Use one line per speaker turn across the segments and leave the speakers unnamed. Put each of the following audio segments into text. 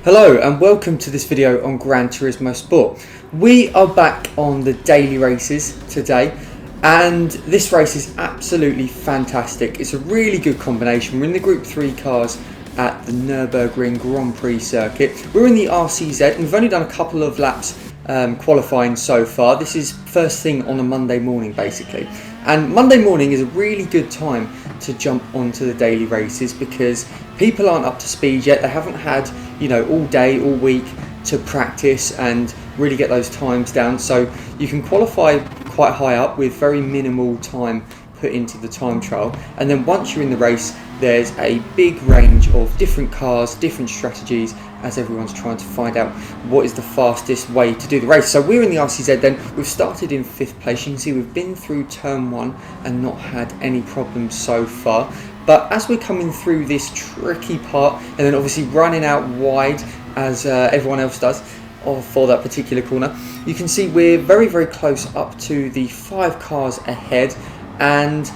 Hello and welcome to this video on Gran Turismo Sport. We are back on the daily races today and this race is absolutely fantastic. It's a really good combination. We're in the Group 3 cars at the Nurburgring Grand Prix circuit. We're in the RCZ and we've only done a couple of laps qualifying so far. This is first thing on a Monday morning basically. And Monday morning is a really good time to jump onto the daily races because people aren't up to speed yet. They haven't had, all day, all week to practice and really get those times down. So you can qualify quite high up with very minimal time put into the time trial. And then once you're in the race, there's a big range of different cars, different strategies, as everyone's trying to find out what is the fastest way to do the race. So we're in the RCZ then. We've started in 5th place. You can see we've been through turn 1 and not had any problems so far. But as we're coming through this tricky part and then obviously running out wide as everyone else does for that particular corner, you can see we're very, very close up to the 5 cars ahead, and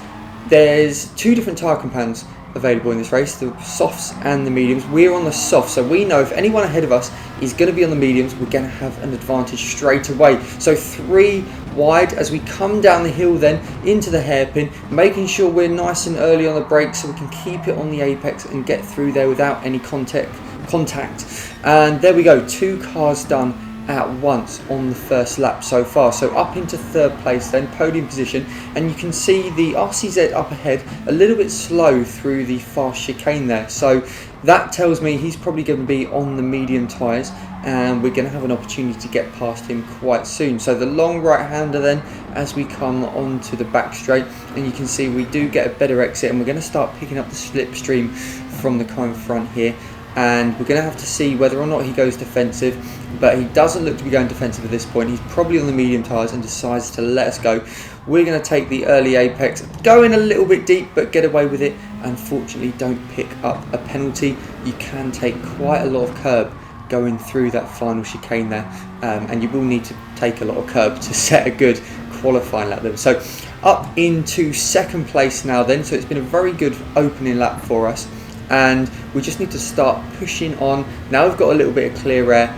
there's 2 different tyre compounds available in this race, the softs and the mediums. We're on the softs, so we know if anyone ahead of us is going to be on the mediums, we're going to have an advantage straight away. So 3 wide as we come down the hill then into the hairpin, making sure we're nice and early on the brakes so we can keep it on the apex and get through there without any contact. And there we go, 2 cars done at once on the first lap so far. So up into 3rd place then, podium position, and you can see the RCZ up ahead a little bit slow through the fast chicane there. So that tells me he's probably going to be on the medium tyres and we're going to have an opportunity to get past him quite soon. So the long right-hander then as we come onto the back straight, and you can see we do get a better exit and we're going to start picking up the slipstream from the car in front here. And we're going to have to see whether or not he goes defensive, but he doesn't look to be going defensive at this point. He's probably on the medium tyres and decides to let us go. We're going to take the early apex, go in a little bit deep but get away with it. Unfortunately, don't pick up a penalty. You can take quite a lot of curb going through that final chicane there, and you will need to take a lot of curb to set a good qualifying lap then. So up into 2nd place now then, so it's been a very good opening lap for us. And we just need to start pushing on. Now we've got a little bit of clear air.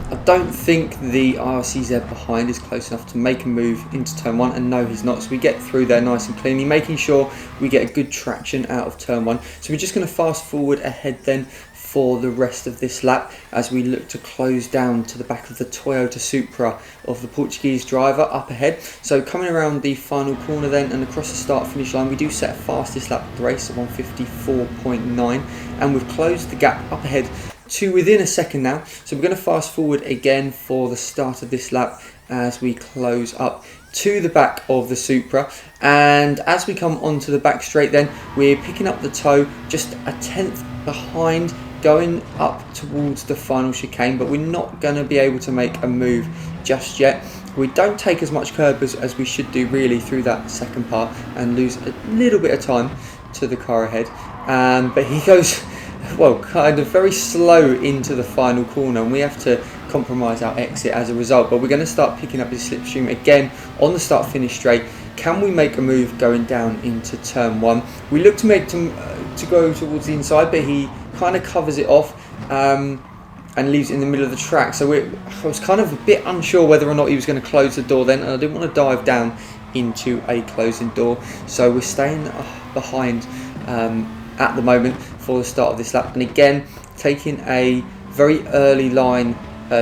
I don't think the RCZ behind is close enough to make a move into turn 1, and no, he's not. So we get through there nice and cleanly, making sure we get a good traction out of turn 1. So we're just going to fast forward ahead then for the rest of this lap as we look to close down to the back of the Toyota Supra of the Portuguese driver up ahead. So coming around the final corner then and across the start finish line, we do set a fastest lap of the race at 154.9, and we've closed the gap up ahead to within a second now. So we're going to fast forward again for the start of this lap as we close up to the back of the Supra, and as we come onto the back straight then, we're picking up the toe just a 10th behind, going up towards the final chicane, but we're not going to be able to make a move just yet. We don't take as much curb as we should do really through that second part and lose a little bit of time to the car ahead, but he goes kind of very slow into the final corner and we have to compromise our exit as a result. But we're going to start picking up his slipstream again on the start finish straight. Can we make a move going down into turn 1? We look to make to go towards the inside, but he kind of covers it off and leaves it in the middle of the track. So I was kind of a bit unsure whether or not he was going to close the door then, and I didn't want to dive down into a closing door. So we're staying behind at the moment for the start of this lap, and again taking a very early line,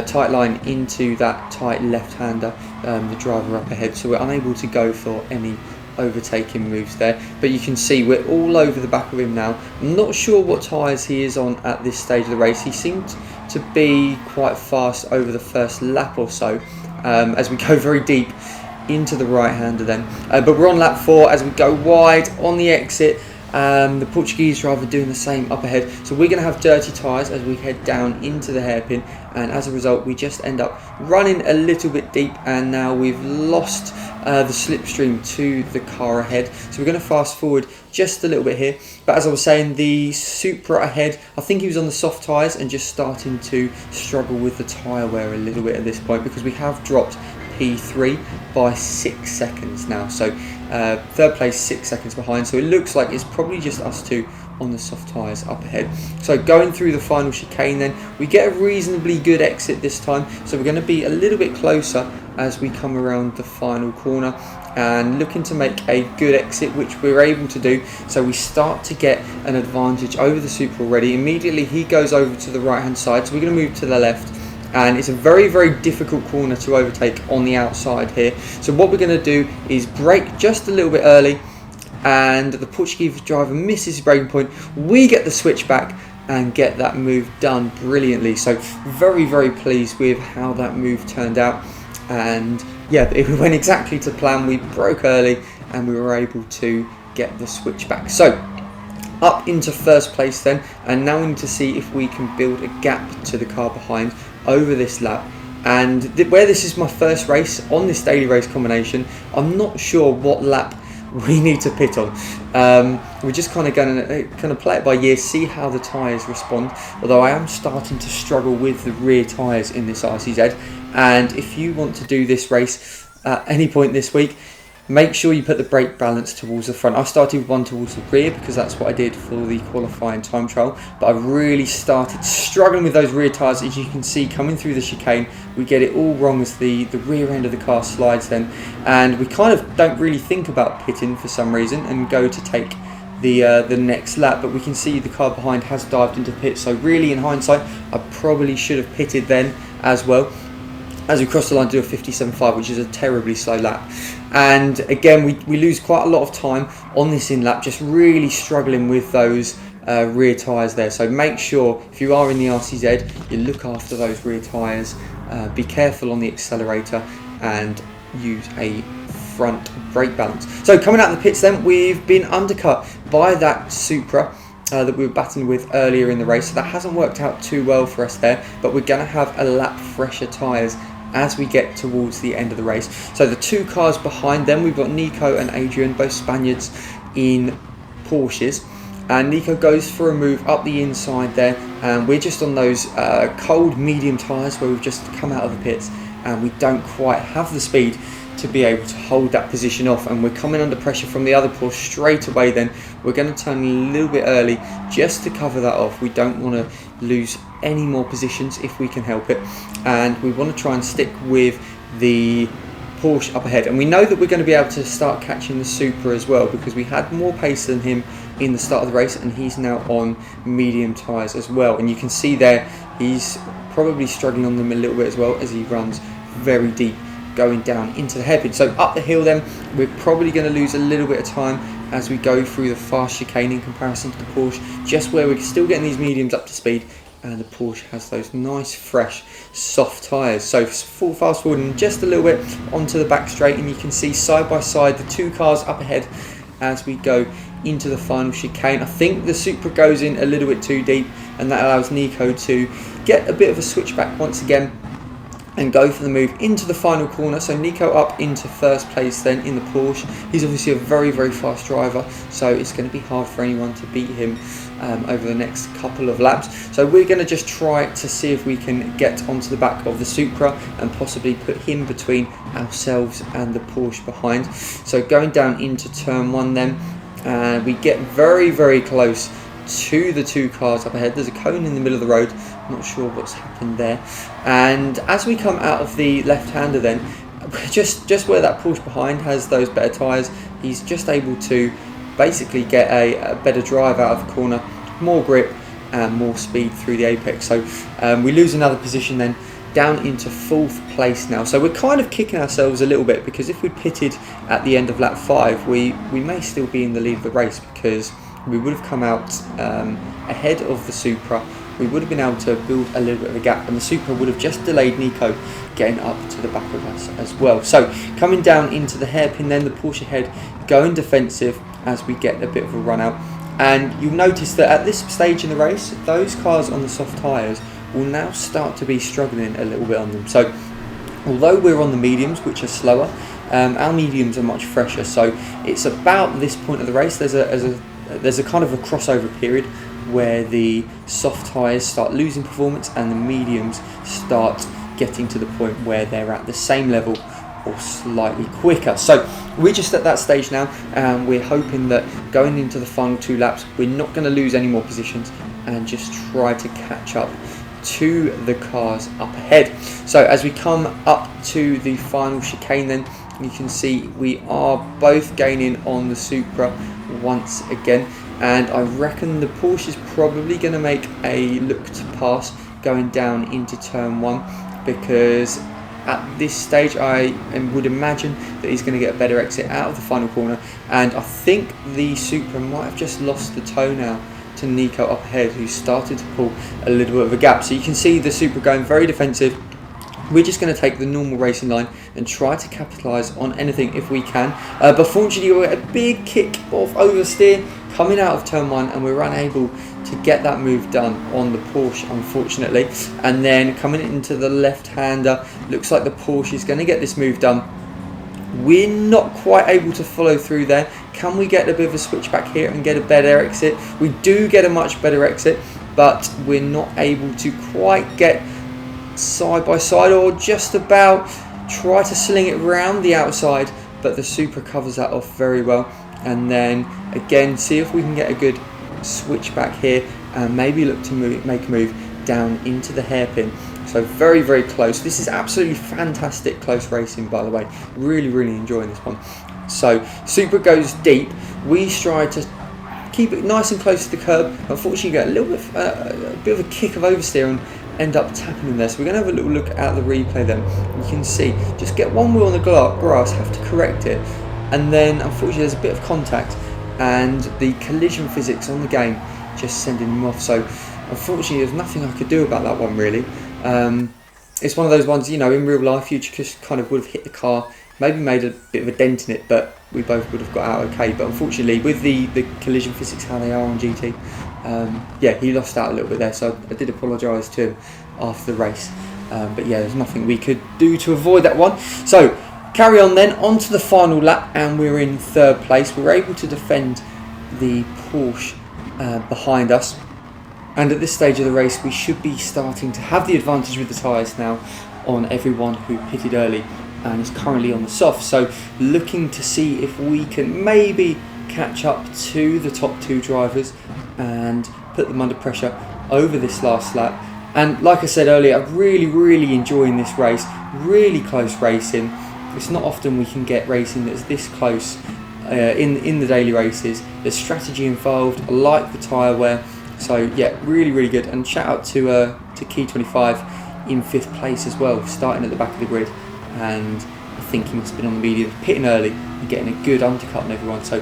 tight line into that tight left-hander, the driver up ahead, so we're unable to go for any overtaking moves there. But you can see we're all over the back of him now. I'm not sure what tyres he is on at this stage of the race. He seemed to be quite fast over the first lap or so as we go very deep into the right-hander then, but we're on lap 4 as we go wide on the exit. The Portuguese driver doing the same up ahead, so we're going to have dirty tyres as we head down into the hairpin, and as a result we just end up running a little bit deep, and now we've lost the slipstream to the car ahead. So we're going to fast forward just a little bit here, but as I was saying, the Supra ahead, I think he was on the soft tyres and just starting to struggle with the tyre wear a little bit at this point, because we have dropped P3 by 6 seconds now. So 3rd place 6 seconds behind, so it looks like it's probably just us two on the soft tyres up ahead. So going through the final chicane then, we get a reasonably good exit this time, so we're going to be a little bit closer as we come around the final corner and looking to make a good exit, which we're able to do. So we start to get an advantage over the Supra already. Immediately he goes over to the right hand side, so we're going to move to the left, and it's a very difficult corner to overtake on the outside here. So what we're going to do is brake just a little bit early, and the Portuguese driver misses his braking point. We get the switch back and get that move done brilliantly. So very pleased with how that move turned out, and yeah, it went exactly to plan. We broke early and we were able to get the switch back. So up into first place then, and now we need to see if we can build a gap to the car behind over this lap. And where this is my first race on this daily race combination, I'm not sure what lap we need to pit on. We're just kind of going to play it by ear, see how the tyres respond, although I am starting to struggle with the rear tyres in this RCZ. And if you want to do this race at any point this week, make sure you put the brake balance towards the front. I started with one towards the rear because that's what I did for the qualifying time trial, but I really started struggling with those rear tyres. As you can see, coming through the chicane, we get it all wrong as the rear end of the car slides then, and we kind of don't really think about pitting for some reason and go to take the next lap, but we can see the car behind has dived into pit. So really, in hindsight, I probably should have pitted then as well. As we cross the line to do a 57.5, which is a terribly slow lap. And again, we lose quite a lot of time on this in lap, just really struggling with those rear tyres there. So make sure, if you are in the RCZ, you look after those rear tyres, be careful on the accelerator, and use a front brake balance. So coming out of the pits then, we've been undercut by that Supra that we were battling with earlier in the race. So that hasn't worked out too well for us there, but we're going to have a lap fresher tyres as we get towards the end of the race. So the two cars behind them, we've got Nico and Adrian, both Spaniards in Porsches, and Nico goes for a move up the inside there, and we're just on those cold medium tyres where we've just come out of the pits, and we don't quite have the speed to be able to hold that position off, and we're coming under pressure from the other Porsche straight away. Then we're going to turn a little bit early just to cover that off. We don't want to lose any more positions if we can help it, and we want to try and stick with the Porsche up ahead. And we know that we're going to be able to start catching the Supra as well, because we had more pace than him in the start of the race, and he's now on medium tyres as well. And you can see there he's probably struggling on them a little bit as well, as he runs very deep going down into the hairpin. So up the hill then, we're probably going to lose a little bit of time as we go through the fast chicane in comparison to the Porsche, just where we're still getting these mediums up to speed, and the Porsche has those nice fresh soft tyres. So fast forwarding just a little bit onto the back straight, and you can see side by side the two cars up ahead as we go into the final chicane. I think the Supra goes in a little bit too deep, and that allows Nico to get a bit of a switchback once again and go for the move into the final corner. So Nico up into first place then in the Porsche. He's obviously a very fast driver, so it's going to be hard for anyone to beat him over the next couple of laps. So we're going to just try to see if we can get onto the back of the Supra and possibly put him between ourselves and the Porsche behind. So going down into turn one then, and we get very close to the two cars up ahead. There's a cone in the middle of the road, not sure what's happened there, and as we come out of the left-hander then, just where that Porsche behind has those better tyres, he's just able to basically get a better drive out of the corner, more grip and more speed through the apex. So we lose another position then, down into fourth place now. So we're kind of kicking ourselves a little bit, because if we pitted at the end of lap 5, we may still be in the lead of the race, because we would have come out ahead of the Supra. We would have been able to build a little bit of a gap, and the Supra would have just delayed Nico getting up to the back of us as well. So coming down into the hairpin then, the Porsche ahead going defensive as we get a bit of a run out. And you'll notice that at this stage in the race, those cars on the soft tyres will now start to be struggling a little bit on them. So although we're on the mediums, which are slower, our mediums are much fresher. So it's about this point of the race, there's a kind of a crossover period where the soft tyres start losing performance and the mediums start getting to the point where they're at the same level or slightly quicker. So we're just at that stage now, and we're hoping that going into the final 2 laps we're not going to lose any more positions and just try to catch up to the cars up ahead. So as we come up to the final chicane, then you can see we are both gaining on the Supra once again, and I reckon the Porsche is probably going to make a look to pass going down into turn 1, because at this stage I would imagine that he's going to get a better exit out of the final corner, and I think the Supra might have just lost the toe now to Nico up ahead, who started to pull a little bit of a gap. So you can see the Supra going very defensive. We're just going to take the normal racing line and try to capitalise on anything if we can. But fortunately we get a big kick of oversteer coming out of turn 1, and we're unable to get that move done on the Porsche, unfortunately. And then coming into the left-hander, looks like the Porsche is going to get this move done. We're not quite able to follow through there. Can we get a bit of a switch back here and get a better exit? We do get a much better exit, but we're not able to quite get side by side, or just about. Try to sling it round the outside, but the Supra covers that off very well. And then again, see if we can get a good switch back here and maybe look to make a move down into the hairpin. So very, very close. This is absolutely fantastic close racing, by the way. Really, really enjoying this one. So Supra goes deep. We strive to keep it nice and close to the curb. Unfortunately, you get a little bit, a bit of a kick of oversteer and end up tapping in there. So we're going to have a little look at the replay then. You can see, just get one wheel on the grass, have to correct it, and then unfortunately there's a bit of contact, and the collision physics on the game just sending him off. So unfortunately there's nothing I could do about that one, really. It's one of those ones, you know, in real life you just kind of would have hit the car, maybe made a bit of a dent in it, but we both would have got out okay. But unfortunately with the collision physics how they are on GT, yeah, he lost out a little bit there, so I did apologise to him after the race. But yeah, there's nothing we could do to avoid that one. So carry on then, on to the final lap, and we're in 3rd place. We're able to defend the Porsche behind us, and at this stage of the race we should be starting to have the advantage with the tyres now on everyone who pitted early and is currently on the soft. So looking to see if we can maybe catch up to the top 2 drivers and put them under pressure over this last lap. And like I said earlier, I'm really enjoying this race. Really close racing. It's not often we can get racing that's this close in the daily races. There's strategy involved. I like the tyre wear. So yeah, really good. And shout out to Key25 in 5th place as well, starting at the back of the grid. And I think he must have been on the medium, pitting early and getting a good undercut on everyone. So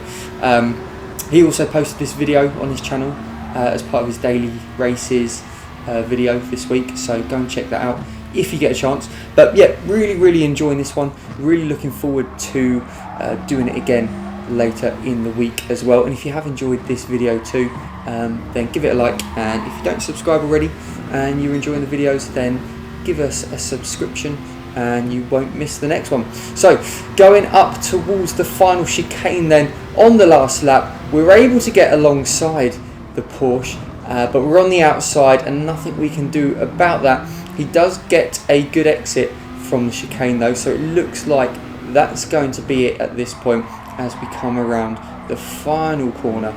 he also posted this video on his channel as part of his daily races video this week, so go and check that out if you get a chance. But yeah, really enjoying this one. Really looking forward to doing it again later in the week as well. And if you have enjoyed this video too, then give it a like, and if you don't subscribe already and you're enjoying the videos, then give us a subscription and you won't miss the next one. So going up towards the final chicane then, on the last lap, we're able to get alongside the Porsche, but we're on the outside and nothing we can do about that. He does get a good exit from the chicane though, so it looks like that's going to be it at this point as we come around the final corner.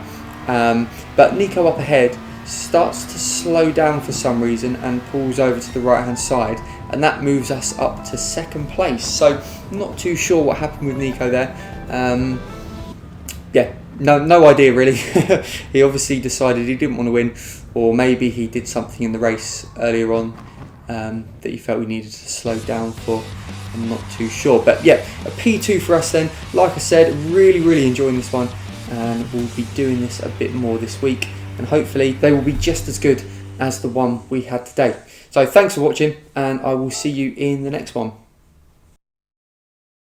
But Nico up ahead starts to slow down for some reason and pulls over to the right hand side, and that moves us up to 2nd place. So not too sure what happened with Nico there. Yeah, no idea really. He obviously decided he didn't want to win, or maybe he did something in the race earlier on that he felt he needed to slow down for. I'm not too sure, but yeah, a P2 for us then. Like I said, really enjoying this one, and we'll be doing this a bit more this week, and hopefully they will be just as good as the one we had today. So thanks for watching, and I will see you in the next one.